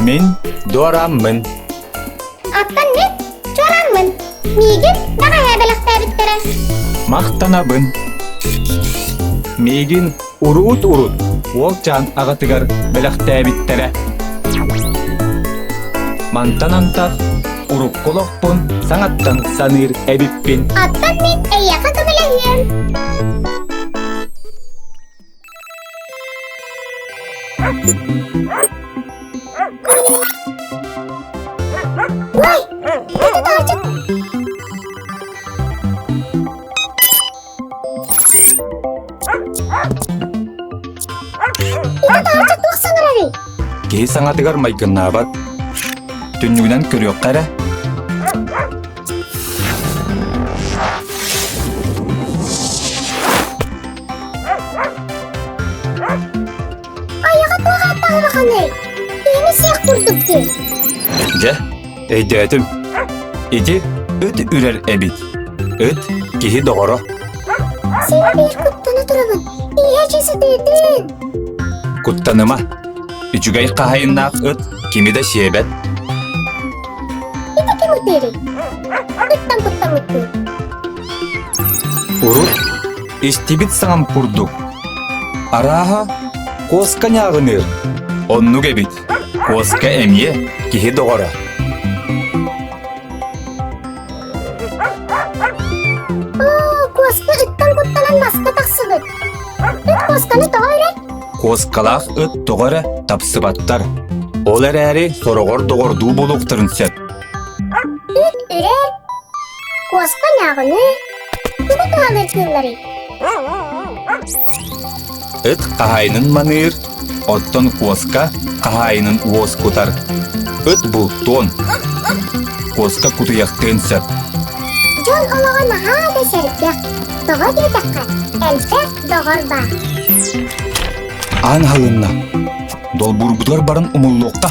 Мен дораммын. Аттан мен жораммын. Мигин нагая белектебиттере. Мақтанабын. Мегин урут ол жан ағатыгар белектебиттере. Мантанантақ урук колокпун саңаттан саныр эбиппин. Аттан мен эйяка көмөлөйүм. Vay! Hadi daha açık. Itu daha açık tuğsan rari. Ки саңатыгар майкыннабат. Түннүгүнөн көрүөк кара. Ayağa tuğa attağı bakanay. Beni siyah kurduk ki. Же, эйдетим. Ити өт үрер эбит. Өт кихи доғоро. Sen bir kuttana durabın. İyi cesi dedin. Куттаныма. Үчүгай кахайыннаак өт кимиде шиэбет. Itu kim uteri? Kuttan uttu. Урут истибит саңам курдук. Араха коска нягыныр. Оннук эбит. Коска эмие кихи доғоро. Koska ıttan kuttanan maska taksıbıt. Üt koskanı tağa öyle. Коскалаах өт доғоро тапсыбаттар. Ол әрі сорогор доғордуу болуктарын сет. Üt ürer. Koska nağını. Tuğu tuğanır kılları. Өт кахайнын маныр. Оттон коска кахайнын уос кутар. Өт бултон. Коска кутуяктын сет. Jol olağa naha deserdik. Tağa bir dakika. Elbet doğar ba. Ан халынна. Долбургудар барын умуллуқта.